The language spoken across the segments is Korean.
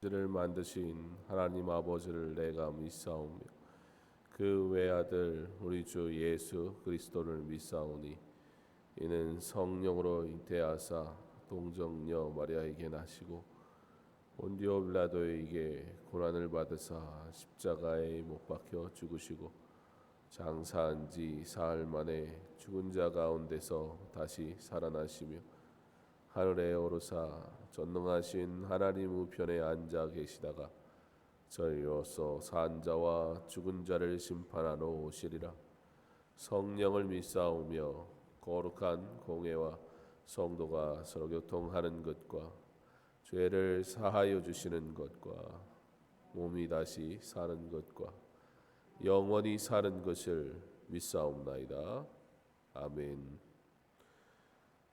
를 만드신 하나님 아버지를 내가 믿사오며 그 외아들 우리 주 예수 그리스도를 믿사오니 이는 성령으로 잉태하사 동정녀 마리아에게 나시고 본디오 빌라도에게 고난을 받으사 십자가에 못 박혀 죽으시고 장사한 지 사흘 만에 죽은 자 가운데서 다시 살아나시며 하늘에 오르사 전능하신 하나님 우편에 앉아 계시다가 저희로서 산 자와 죽은 자를 심판하러 오시리라. 성령을 믿사오며 거룩한 공회와 성도가 서로 교통하는 것과 죄를 사하여 주시는 것과 몸이 다시 사는 것과 영원히 사는 것을 믿사옵나이다. 아멘.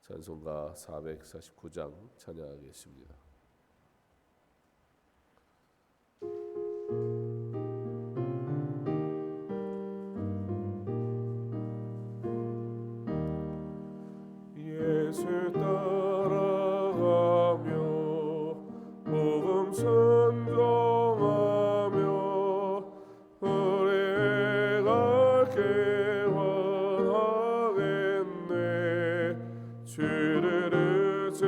찬송가 449장 찬양하겠습니다. 예수 따라가며 복음 순종하며 우리가 원하겠네. 주를 의지하며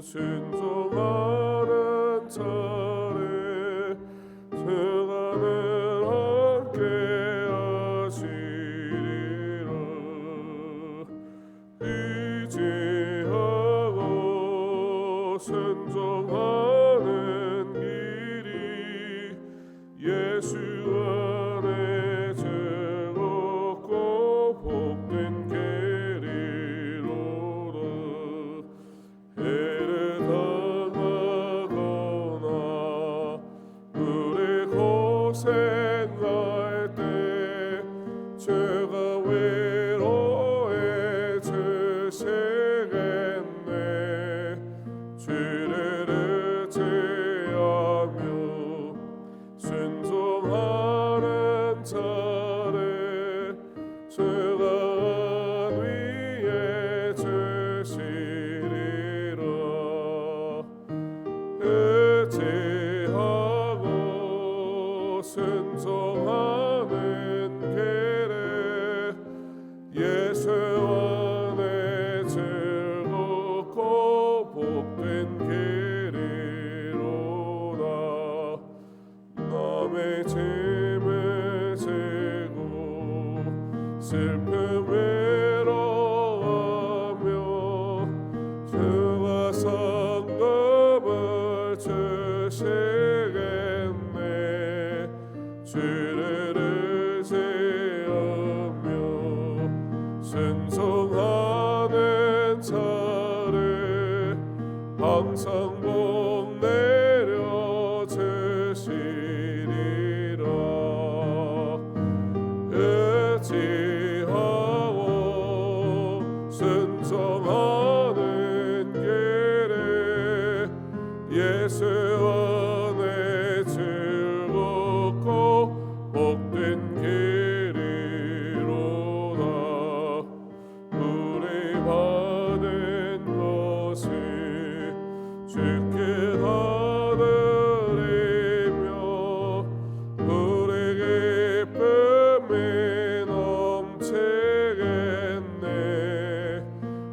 순종하는 자를 주가는 함께 하시리라. 의지하고 순종하는 길이 예수 안에 즐겁고 복된 길이로다. 해를 당하거나 우리 고생할 때 죄가 위로해 주시겠네. 주를 의지하며 순종하는 자를 주가 위에 주시리라. 의지하고 순종하는 길에 예수 안에 즐겁고 복된 길이로다. 남의 짐을 지고 슬픔 외로워하며 주가 상급을 주시겠네. 주를 의지하며 순종하는 자를 항상 복 내려 주시리라. 의지하고 순종하는 길에 예수 안에 즐겁고 복된 길이로다. 우리 받은 것을 주께 다 드리며 우리 기쁨이 넘치겠네.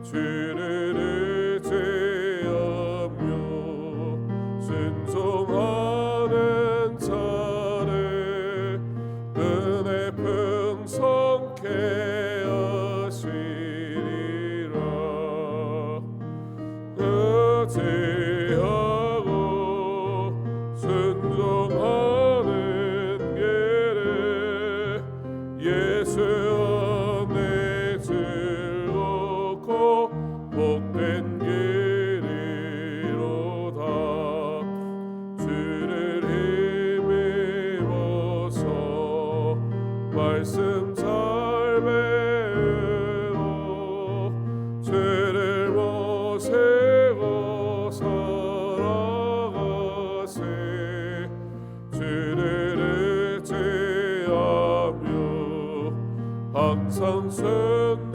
주를 의지하며 순종하는 자를 은혜 풍성케 하시리라. 의지하고 순종하는 길에 예수 안에 즐겁고 복된 길이로다. 주를 힘입어서 말씀 잘 배우고 죄를 모시고 살아가세. 주를 의지하며 항상 순종하며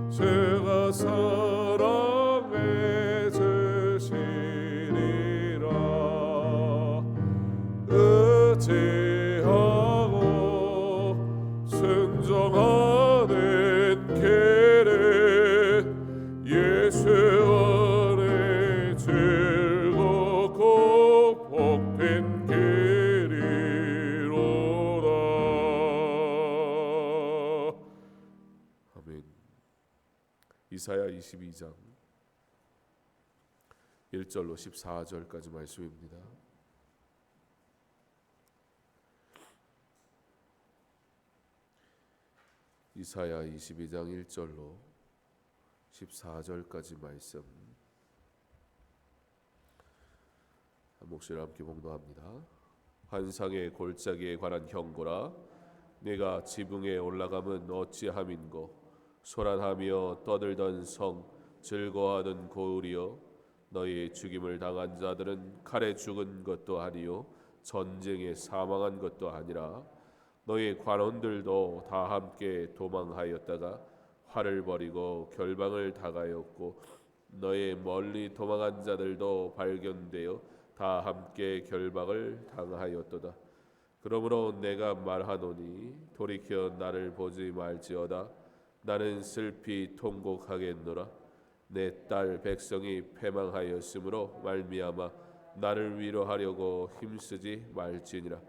죄가 사랑해 이사야 22장 1절로 14절까지 말씀입니다. 이사야 22장 1절로 14절까지 말씀 한 목소리로 함께 봉독합니다. 환상의 골짜기에 관한 경고라. 내가 지붕에 올라감은 어찌함인고 소란하며 떠들던 성 즐거워하던 고을이여 너희 죽임을 당한 자들은 칼에 죽은 것도 아니요 전쟁에 사망한 것도 아니라 너희 관원들도 다 함께 도망하였다가 활을 버리고 결방을 당하였고 너희 멀리 도망한 자들도 발견되어 다 함께 결박을 당하였도다. 그러므로 내가 말하노니 돌이켜 나를 보지 말지어다. 나는 슬피 통곡하겠노라. 내 딸 백성이 패망하였으므로 말미암아 나를 위로하려고 힘쓰지 말지니라.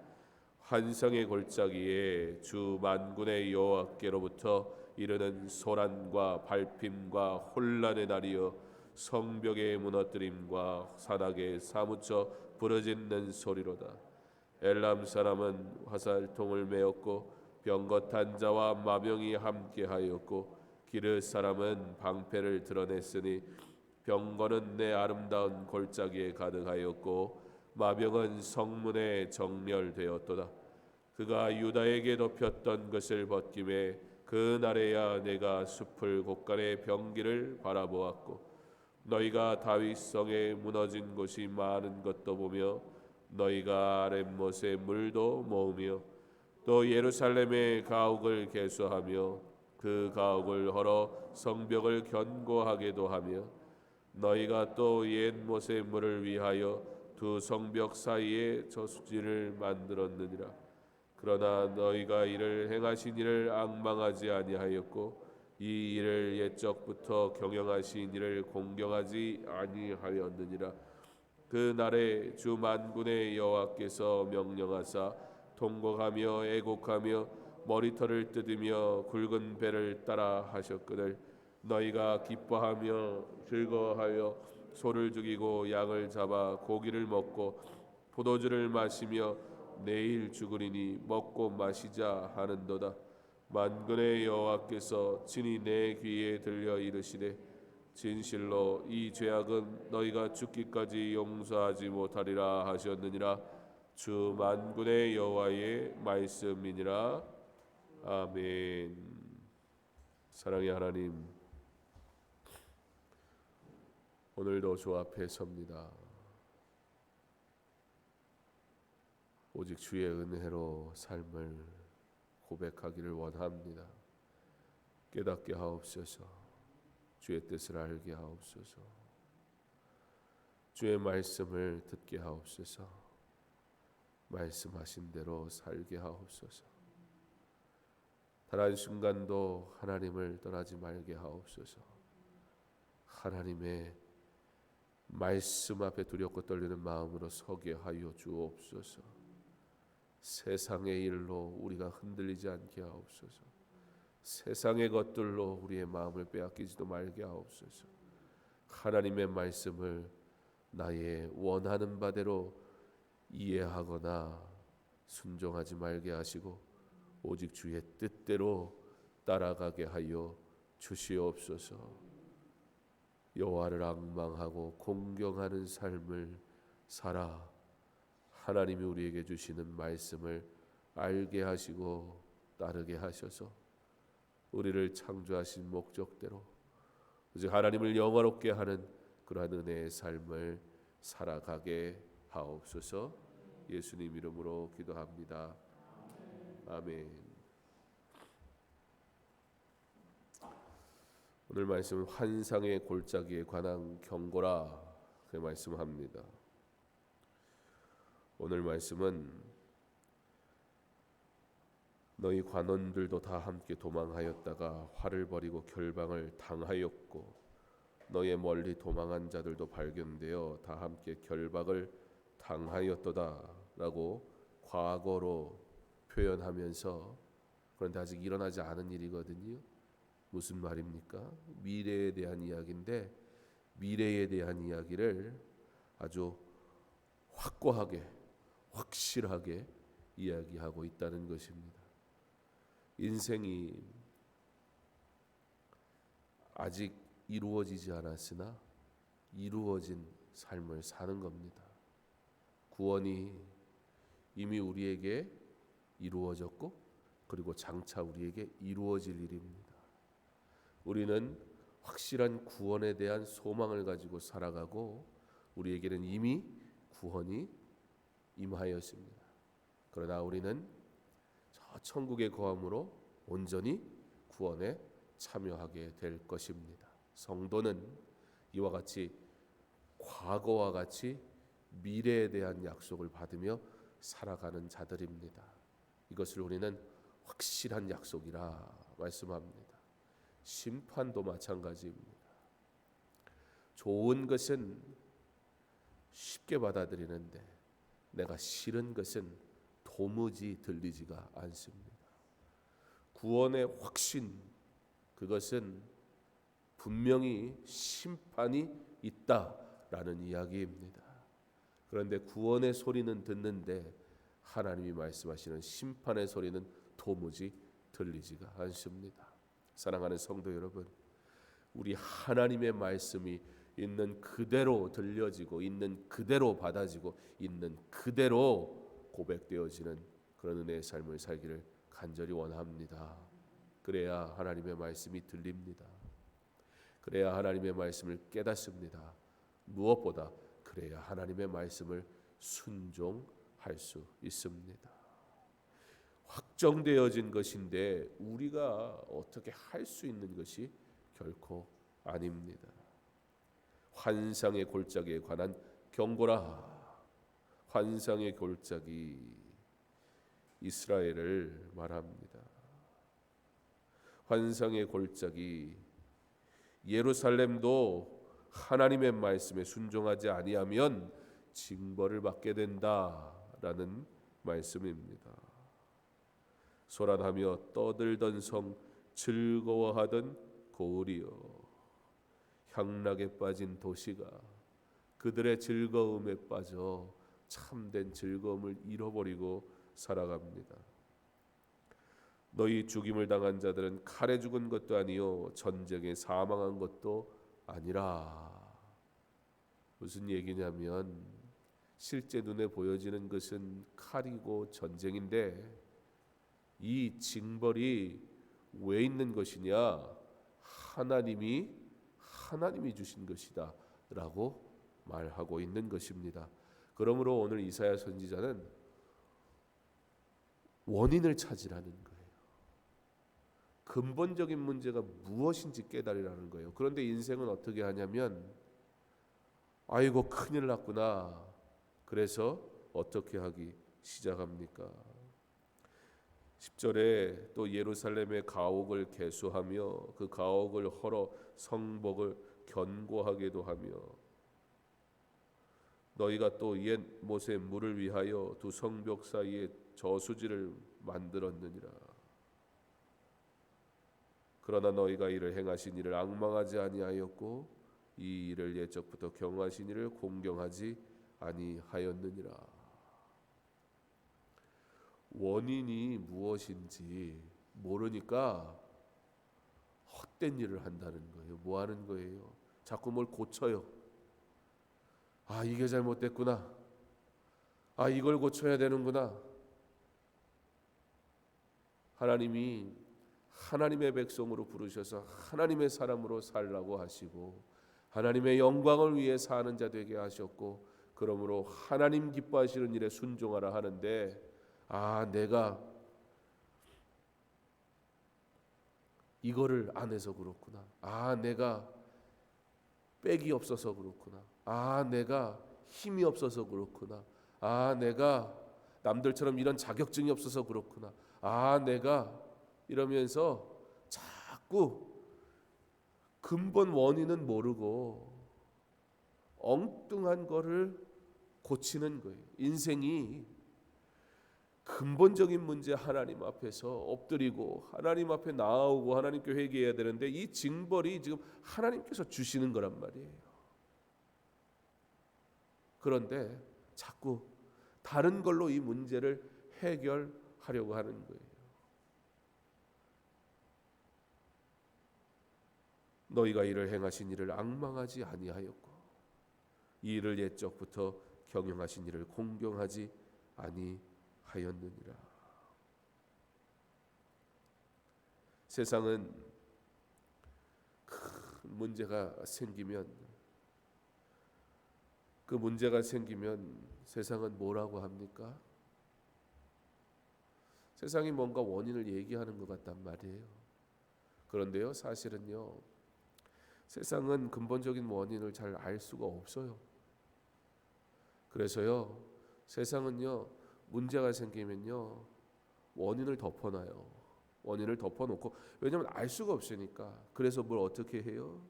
환상의 골짜기에 주 만군의 여호와께로부터 이르는 소란과 발핌과 혼란의 날이여 성벽의 무너뜨림과 산악에 사무쳐 부르짖는 소리로다. 엘람 사람은 화살통을 메었고 병거탄 자와 마병이 함께하였고 기르 사람은 방패를 드러냈으니 병거는 내 아름다운 골짜기에 가득하였고 마병은 성문에 정렬되었도다. 그가 유다에게 덮였던 것을 벗김에 그 날에야 내가 숲을 곳간의 병기를 바라보았고 너희가 다윗성에 무너진 곳이 많은 것도 보며 너희가 아랫못에 물도 모으며 또 예루살렘의 가옥을 개수하며 그 가옥을 헐어 성벽을 견고하게도 하며 너희가 또 옛못의 물을 위하여 두 성벽 사이에 저수지를 만들었느니라. 그러나 너희가 이를 행하신 이를 앙망하지 아니하였고 이 일을 옛적부터 경영하신 이를 공경하지 아니하였느니라. 그 날에 주 만군의 여호와께서 명령하사 통곡하며 애곡하며 머리털을 뜯으며 굵은 배를 따라 하셨거늘 너희가 기뻐하며 즐거워하여 소를 죽이고 양을 잡아 고기를 먹고 포도주를 마시며 내일 죽으리니 먹고 마시자 하는도다. 만군의 여호와께서 친히 내 귀에 들려 이르시되 진실로 이 죄악은 너희가 죽기까지 용서하지 못하리라 하셨느니라. 주 만군의 여호와의 말씀이니라. 아멘. 사랑의 하나님, 오늘도 주 앞에 섭니다. 오직 주의 은혜로 삶을 고백하기를 원합니다. 깨닫게 하옵소서. 주의 뜻을 알게 하옵소서. 주의 말씀을 듣게 하옵소서. 말씀하신 대로 살게 하옵소서. 단 한순간도 하나님을 떠나지 말게 하옵소서. 하나님의 말씀 앞에 두렵고 떨리는 마음으로 서게 하여 주옵소서. 세상의 일로 우리가 흔들리지 않게 하옵소서. 세상의 것들로 우리의 마음을 빼앗기지도 말게 하옵소서. 하나님의 말씀을 나의 원하는 바대로 이해하거나 순종하지 말게 하시고 오직 주의 뜻대로 따라가게 하여 주시옵소서. 여호와를 앙망하고 공경하는 삶을 살아 하나님이 우리에게 주시는 말씀을 알게 하시고 따르게 하셔서 우리를 창조하신 목적대로 오직 하나님을 영화롭게 하는 그러한 은혜의 삶을 살아가게 하옵소서. 예수님 이름으로 기도합니다. 아멘. 오늘 말씀은 환상의 골짜기에 관한 경고라 그 말씀합니다. 오늘 말씀은 너희 관원들도 다 함께 도망하였다가 활을 버리고 결방을 당하였고 너희의 멀리 도망한 자들도 발견되어 다 함께 결박을 당하였도다라고 과거로 표현하면서 그런데 아직 일어나지 않은 일이거든요. 무슨 말입니까? 미래에 대한 이야기인데 미래에 대한 이야기를 아주 확고하게 확실하게 이야기하고 있다는 것입니다. 인생이 아직 이루어지지 않았으나 이루어진 삶을 사는 겁니다. 구원이 이미 우리에게 이루어졌고 그리고 장차 우리에게 이루어질 일입니다. 우리는 확실한 구원에 대한 소망을 가지고 살아가고 우리에게는 이미 구원이 임하였습니다. 그러나 우리는 저 천국의 거함으로 온전히 구원에 참여하게 될 것입니다. 성도는 이와 같이 과거와 같이 미래에 대한 약속을 받으며 살아가는 자들입니다. 이것을 우리는 확실한 약속이라 말씀합니다. 심판도 마찬가지입니다. 좋은 것은 쉽게 받아들이는데 내가 싫은 것은 도무지 들리지가 않습니다. 구원의 확신, 그것은 분명히 심판이 있다라는 이야기입니다. 그런데 구원의 소리는 듣는데 하나님이 말씀하시는 심판의 소리는 도무지 들리지가 않습니다. 사랑하는 성도 여러분, 우리 하나님의 말씀이 있는 그대로 들려지고 있는 그대로 받아지고 있는 그대로 고백되어지는 그런 은혜의 삶을 살기를 간절히 원합니다. 그래야 하나님의 말씀이 들립니다. 그래야 하나님의 말씀을 깨닫습니다. 무엇보다 그래야 하나님의 말씀을 순종할 수 있습니다. 확정되어진 것인데 우리가 어떻게 할 수 있는 것이 결코 아닙니다. 환상의 골짜기에 관한 경고라. 환상의 골짜기, 이스라엘을 말합니다. 환상의 골짜기, 예루살렘도 하나님의 말씀에 순종하지 아니하면 징벌을 받게 된다라는 말씀입니다. 소란하며 떠들던 성, 즐거워하던 고을이여, 향락에 빠진 도시가 그들의 즐거움에 빠져 참된 즐거움을 잃어버리고 살아갑니다. 너희 죽임을 당한 자들은 칼에 죽은 것도 아니요 전쟁에 사망한 것도 아니라. 무슨 얘기냐면 실제 눈에 보여지는 것은 칼이고 전쟁인데 이 징벌이 왜 있는 것이냐? 하나님이 주신 것이다 라고 말하고 있는 것입니다. 그러므로 오늘 이사야 선지자는 원인을 찾으라는 거예요. 근본적인 문제가 무엇인지 깨달으라는 거예요. 그런데 인생은 어떻게 하냐면 아이고 큰일 났구나. 그래서 어떻게 하기 시작합니까? 10절에 또 예루살렘의 가옥을 개수하며 그 가옥을 헐어 성벽을 견고하게도 하며 너희가 또 옛 못의 물을 위하여 두 성벽 사이에 저수지를 만들었느니라. 그러나 너희가 이를 행하신 이를 앙망하지 아니하였고 이 일을 옛적부터 경하신 이를 공경하지 아니하였느니라. 원인이 무엇인지 모르니까 헛된 일을 한다는 거예요. 뭐 하는 거예요? 자꾸 뭘 고쳐요. 아, 이게 잘못됐구나. 아, 이걸 고쳐야 되는구나. 하나님이 하나님의 백성으로 부르셔서 하나님의 사람으로 살라고 하시고 하나님의 영광을 위해 사는 자 되게 하셨고 그러므로 하나님 기뻐하시는 일에 순종하라 하는데 아, 내가 이거를 안 해서 그렇구나. 아, 내가 빽이 없어서 그렇구나. 아, 내가 힘이 없어서 그렇구나. 아, 내가 남들처럼 이런 자격증이 없어서 그렇구나. 아, 내가 이러면서 자꾸 근본 원인은 모르고 엉뚱한 거를 고치는 거예요. 인생이 근본적인 문제 하나님 앞에서 엎드리고 하나님 앞에 나아오고 하나님께 회개해야 되는데 이 징벌이 지금 하나님께서 주시는 거란 말이에요. 그런데 자꾸 다른 걸로 이 문제를 해결하려고 하는 거예요. 너희가 이를 행하신 이를 앙망하지 아니하였고 이 일을 옛적부터 경영하신 이를 공경하지 아니하였느니라. 세상은 큰 문제가 생기면 그 문제가 생기면 세상은 뭐라고 합니까? 세상이 뭔가 원인을 얘기하는 것 같단 말이에요. 그런데요, 사실은요, 세상은 근본적인 원인을 잘 알 수가 없어요. 그래서요, 세상은요, 문제가 생기면요, 원인을 덮어놔요. 원인을 덮어놓고, 왜냐하면 알 수가 없으니까. 그래서 뭘 어떻게 해요?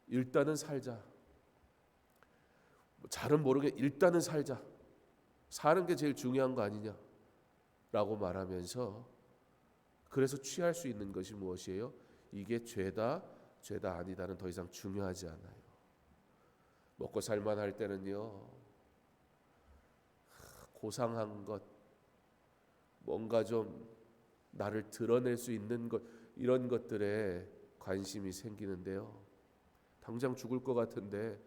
일단은 살자. 잘은 모르게 일단은 살자. 사는 게 제일 중요한 거 아니냐? 라고 말하면서 그래서 취할 수 있는 것이 무엇이에요? 이게 죄다, 죄다 아니다는 더 이상 중요하지 않아요. 먹고 살만할 때는요, 고상한 것, 뭔가 좀 나를 드러낼 수 있는 것, 이런 것들에 관심이 생기는데요. 당장 죽을 것 같은데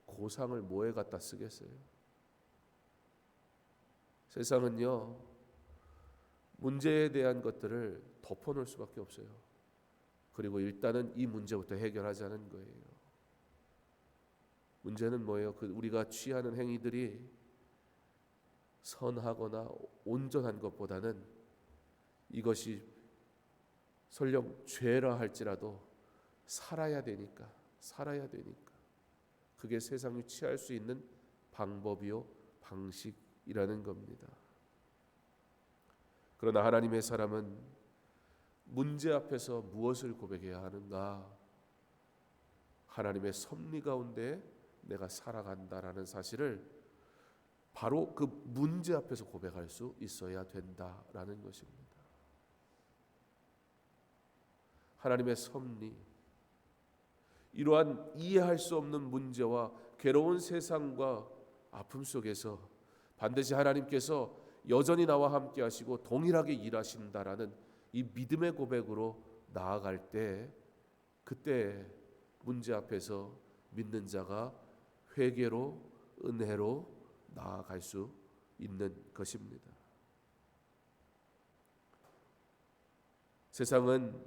고상을 뭐에 갖다 쓰겠어요? 세상은요, 문제에 대한 것들을 덮어놓을 수밖에 없어요. 그리고 일단은 이 문제부터 해결하자는 거예요. 문제는 뭐예요? 우리가 취하는 행위들이 선하거나 온전한 것보다는 이것이 설령 죄라 할지라도 살아야 되니까. 그게 세상이 취할 수 있는 방법이요, 방식이라는 겁니다. 그러나 하나님의 사람은 문제 앞에서 무엇을 고백해야 하는가? 하나님의 섭리 가운데 내가 살아간다라는 사실을 바로 그 문제 앞에서 고백할 수 있어야 된다라는 것입니다. 하나님의 섭리, 이러한 이해할 수 없는 문제와 괴로운 세상과 아픔 속에서 반드시 하나님께서 여전히 나와 함께 하시고 동일하게 일하신다라는 이 믿음의 고백으로 나아갈 때, 그때 문제 앞에서 믿는 자가 회개로, 은혜로 나아갈 수 있는 것입니다. 세상은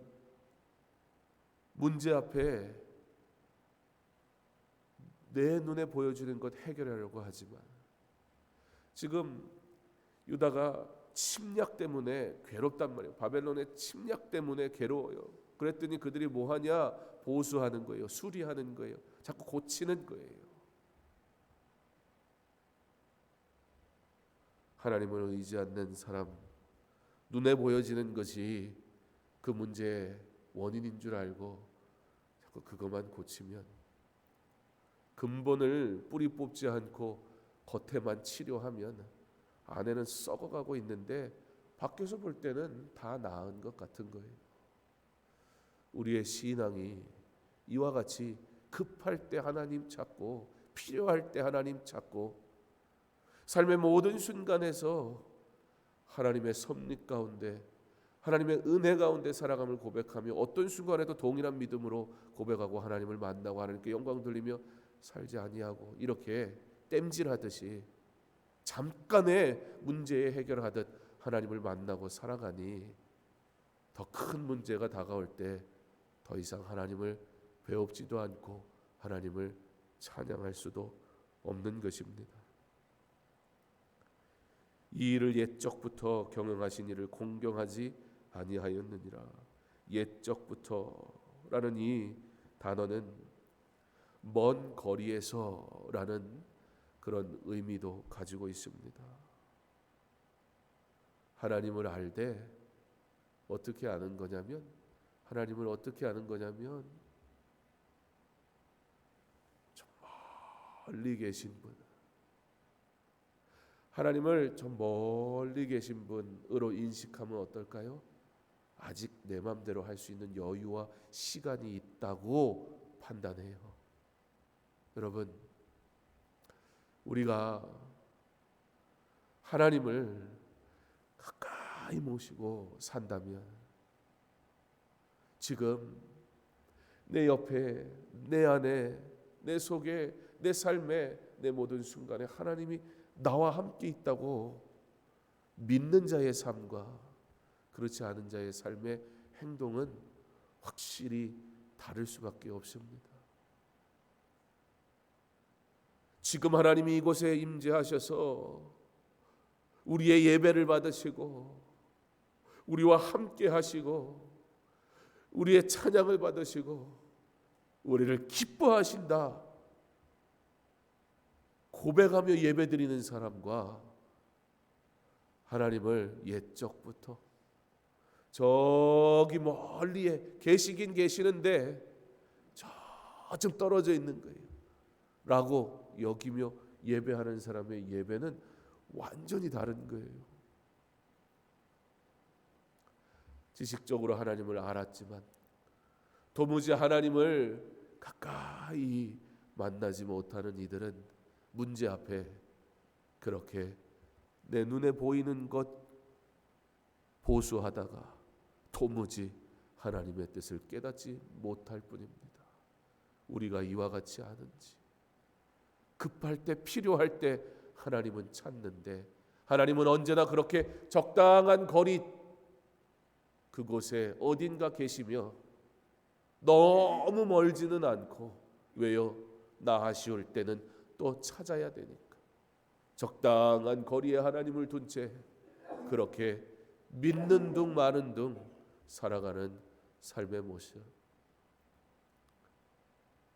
문제 앞에 내 눈에 보여주는 것 해결하려고 하지만 지금 유다가 침략 때문에 괴롭단 말이에요. 바벨론의 침략 때문에 괴로워요. 그랬더니 그들이 뭐하냐? 보수하는 거예요. 수리하는 거예요. 자꾸 고치는 거예요. 하나님을 의지 않는 사람, 눈에 보여지는 것이 그 문제의 원인인 줄 알고 자꾸 그것만 고치면, 근본을 뿌리 뽑지 않고 겉에만 치료하면 안에는 썩어가고 있는데 밖에서 볼 때는 다 나은 것 같은 거예요. 우리의 신앙이 이와 같이 급할 때 하나님 찾고 필요할 때 하나님 찾고 삶의 모든 순간에서 하나님의 섭리 가운데, 하나님의 은혜 가운데 살아감을 고백하며 어떤 순간에도 동일한 믿음으로 고백하고 하나님을 만나고 하나님께 영광 돌리며 살지 아니하고 이렇게 땜질하듯이 잠깐의 문제에 해결하듯 하나님을 만나고 살아가니 더 큰 문제가 다가올 때 더 이상 하나님을 배웁지도 않고 하나님을 찬양할 수도 없는 것입니다. 이 일을 옛적부터 경영하신 이를 공경하지 아니하였느니라. 옛적부터라는 이 단어는 먼 거리에서라는 그런 의미도 가지고 있습니다. 하나님을 알되 어떻게 아는 거냐면, 하나님을 어떻게 아는 거냐면 저 멀리 계신 분, 하나님을 저 멀리 계신 분으로 인식하면 어떨까요? 아직 내 마음대로 할 수 있는 여유와 시간이 있다고 판단해요. 여러분, 우리가 하나님을 가까이 모시고 산다면 지금 내 옆에, 내 안에, 내 속에, 내 삶에, 내 모든 순간에 하나님이 나와 함께 있다고 믿는 자의 삶과 그렇지 않은 자의 삶의 행동은 확실히 다를 수밖에 없습니다. 지금 하나님이 이곳에 임재하셔서 우리의 예배를 받으시고 우리와 함께 하시고 우리의 찬양을 받으시고 우리를 기뻐하신다 고백하며 예배드리는 사람과 하나님을 옛적부터 저기 멀리에 계시긴 계시는데 저좀 떨어져 있는 거예요 라고 여기며 예배하는 사람의 예배는 완전히 다른 거예요. 지식적으로 하나님을 알았지만 도무지 하나님을 가까이 만나지 못하는 이들은 문제 앞에 그렇게 내 눈에 보이는 것 보수하다가 도무지 하나님의 뜻을 깨닫지 못할 뿐입니다. 우리가 이와 같이 하는지 급할 때 필요할 때 하나님은 찾는데 하나님은 언제나 그렇게 적당한 거리 그곳에 어딘가 계시며 너무 멀지는 않고 왜요? 나 아쉬울 때는 또 찾아야 되니까 적당한 거리에 하나님을 둔 채 그렇게 믿는 둥 마는 둥 살아가는 삶의 모습,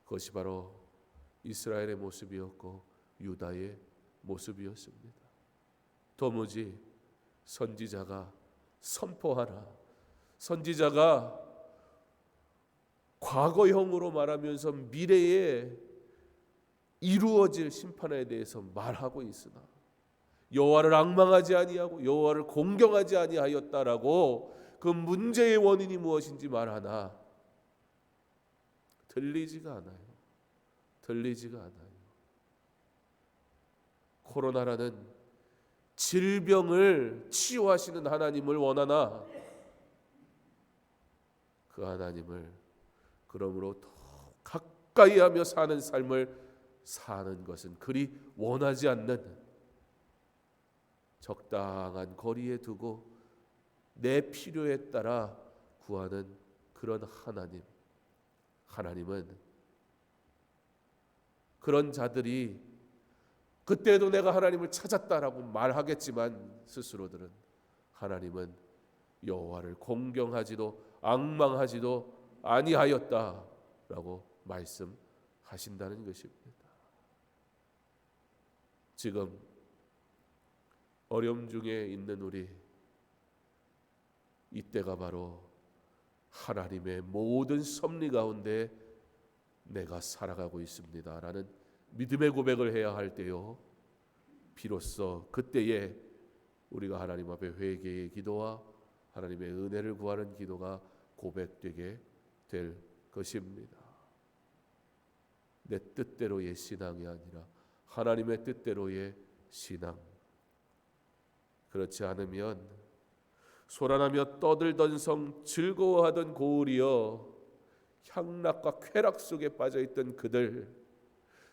그것이 바로 이스라엘의 모습이었고 유다의 모습이었습니다. 도무지 선지자가 선포하나 선지자가 과거형으로 말하면서 미래에 이루어질 심판에 대해서 말하고 있으나 여호와를 앙망하지 아니하고 여호와를 공경하지 아니하였다라고 그 문제의 원인이 무엇인지 말하나 들리지가 않아요. 들리지가 않아요. 코로나라는 질병을 치유하시는 하나님을 원하나 그 하나님을 그러므로 더 가까이 하며 사는 삶을 사는 것은 그리 원하지 않는 적당한 거리에 두고 내 필요에 따라 구하는 그런 하나님은 그런 자들이 그때도 내가 하나님을 찾았다라고 말하겠지만 스스로들은 하나님은 여호와를 공경하지도 앙망하지도 아니하였다라고 말씀하신다는 것입니다. 지금 어려움 중에 있는 우리, 이때가 바로 하나님의 모든 섭리 가운데 내가 살아가고 있습니다라는 믿음의 고백을 해야 할 때요, 비로소 그때에 우리가 하나님 앞에 회개의 기도와 하나님의 은혜를 구하는 기도가 고백되게 될 것입니다. 내 뜻대로의 신앙이 아니라 하나님의 뜻대로의 신앙. 그렇지 않으면 소란하며 떠들던 성 즐거워하던 고을이여 향락과 쾌락 속에 빠져있던 그들,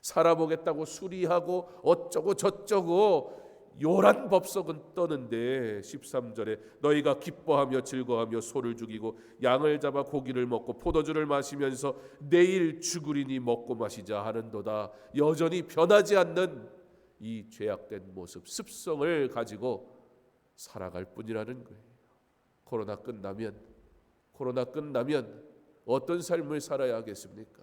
살아보겠다고 수리하고 어쩌고 저쩌고 요란 법석은 떠는데 13절에 너희가 기뻐하며 즐거워하며 소를 죽이고 양을 잡아 고기를 먹고 포도주를 마시면서 내일 죽으리니 먹고 마시자 하는도다. 여전히 변하지 않는 이 죄악된 모습, 습성을 가지고 살아갈 뿐이라는 거예요. 코로나 끝나면 어떤 삶을 살아야 하겠습니까?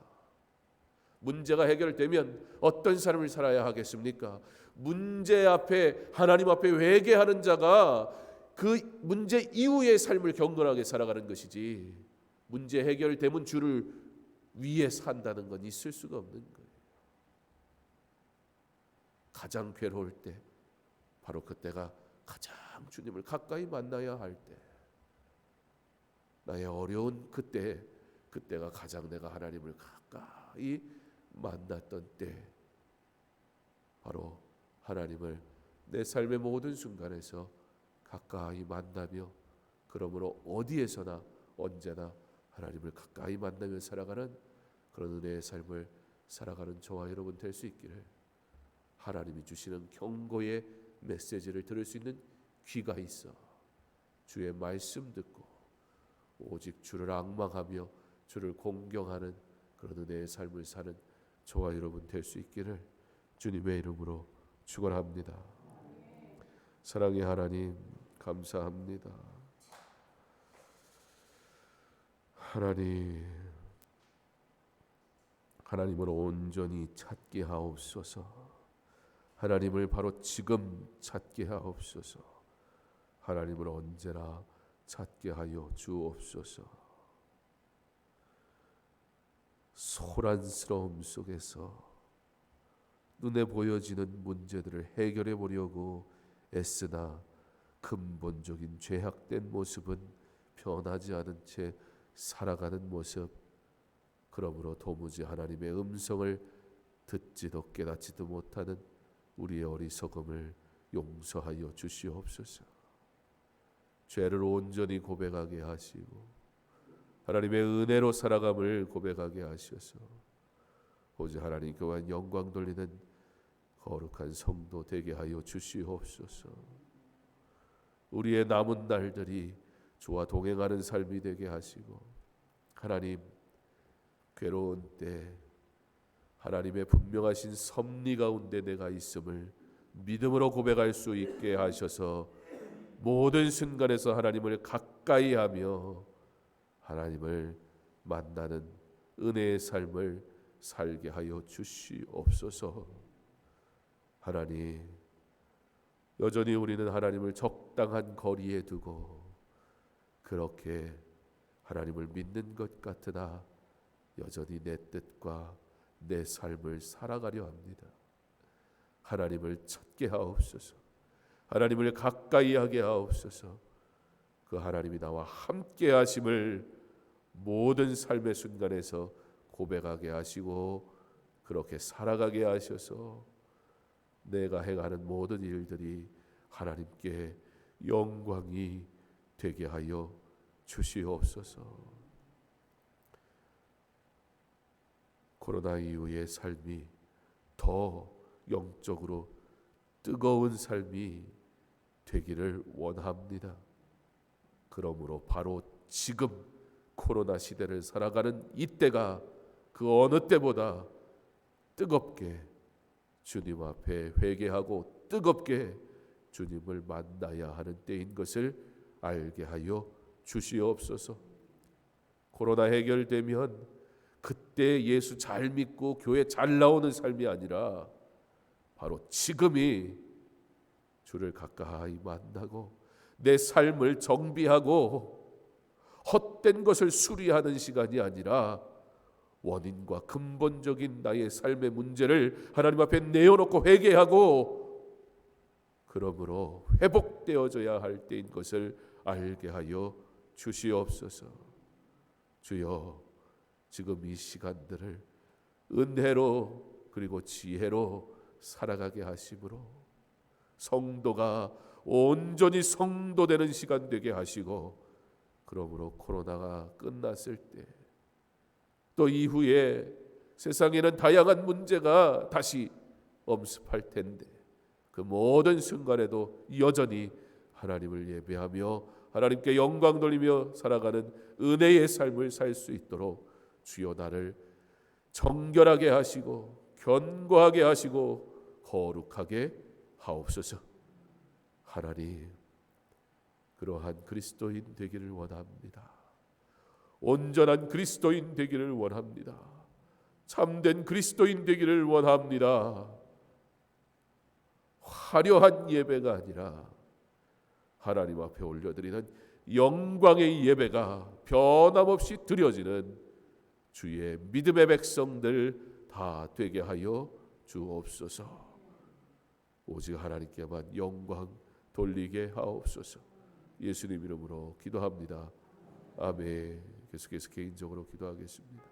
문제가 해결되면 어떤 삶을 살아야 하겠습니까? 문제 앞에 하나님 앞에 회개하는 자가 그 문제 이후의 삶을 경건하게 살아가는 것이지, 문제 해결되면 주를 위해 산다는 건 있을 수가 없는 거예요. 가장 괴로울 때, 바로 그때가 가장 주님을 가까이 만나야 할 때, 나의 어려운 그때가 가장 내가 하나님을 가까이 만났던 때, 바로 하나님을 내 삶의 모든 순간에서 가까이 만나며, 그러므로 어디에서나 언제나 하나님을 가까이 만나며 살아가는 그런 은혜의 삶을 살아가는 저와 여러분 될 수 있기를, 하나님이 주시는 경고의 메시지를 들을 수 있는 귀가 있어 주의 말씀 듣고 오직 주를 앙망하며 주를 공경하는 그런 은혜의 삶을 사는 저와 여러분 될 수 있기를 주님의 이름으로 축원합니다. 사랑의 하나님, 감사합니다. 하나님을 온전히 찾게 하옵소서. 하나님을 바로 지금 찾게 하옵소서. 하나님을 언제나 찾게 하여 주옵소서. 소란스러움 속에서 눈에 보여지는 문제들을 해결해 보려고 애쓰나 근본적인 죄악된 모습은 변하지 않은 채 살아가는 모습, 그러므로 도무지 하나님의 음성을 듣지도 깨닫지도 못하는 우리의 어리석음을 용서하여 주시옵소서. 죄를 온전히 고백하게 하시고 하나님의 은혜로 살아감을 고백하게 하셔서 오직 하나님 교한 영광 돌리는 거룩한 성도 되게 하여 주시옵소서. 우리의 남은 날들이 주와 동행하는 삶이 되게 하시고, 하나님 괴로운 때 하나님의 분명하신 섭리 가운데 내가 있음을 믿음으로 고백할 수 있게 하셔서 모든 순간에서 하나님을 가까이 하며 하나님을 만나는 은혜의 삶을 살게 하여 주시옵소서. 하나님, 여전히 우리는 하나님을 적당한 거리에 두고 그렇게 하나님을 믿는 것 같으나 여전히 내 뜻과 내 삶을 살아가려 합니다. 하나님을 찾게 하옵소서. 하나님을 가까이 하게 하옵소서. 그 하나님이 나와 함께 하심을 모든 삶의 순간에서 고백하게 하시고 그렇게 살아가게 하셔서 내가 행하는 모든 일들이 하나님께 영광이 되게 하여 주시옵소서. 코로나 이후의 삶이 더 영적으로 뜨거운 삶이 되기를 원합니다. 그러므로 바로 지금 코로나 시대를 살아가는 이때가 그 어느 때보다 뜨겁게 주님 앞에 회개하고 뜨겁게 주님을 만나야 하는 때인 것을 알게 하여 주시옵소서. 코로나 해결되면 그때 예수 잘 믿고 교회 잘 나오는 삶이 아니라 바로 지금이 주를 가까이 만나고 내 삶을 정비하고 헛된 것을 수리하는 시간이 아니라 원인과 근본적인 나의 삶의 문제를 하나님 앞에 내어놓고 회개하고 그러므로 회복되어져야 할 때인 것을 알게 하여 주시옵소서. 주여, 지금 이 시간들을 은혜로 그리고 지혜로 살아가게 하심으로 성도가 온전히 성도되는 시간 되게 하시고, 그러므로 코로나가 끝났을 때 또 이후에 세상에는 다양한 문제가 다시 엄습할 텐데 그 모든 순간에도 여전히 하나님을 예배하며 하나님께 영광 돌리며 살아가는 은혜의 삶을 살 수 있도록 주여 나를 정결하게 하시고 견고하게 하시고 거룩하게 하옵소서. 하나님, 그러한 그리스도인 되기를 원합니다. 온전한 그리스도인 되기를 원합니다. 참된 그리스도인 되기를 원합니다. 화려한 예배가 아니라 하나님 앞에 올려드리는 영광의 예배가 변함없이 드려지는 주의 믿음의 백성들 다 되게 하여 주옵소서. 오직 하나님께만 영광 돌리게 하옵소서. 예수님 이름으로 기도합니다. 아멘. 계속해서 개인적으로 기도하겠습니다.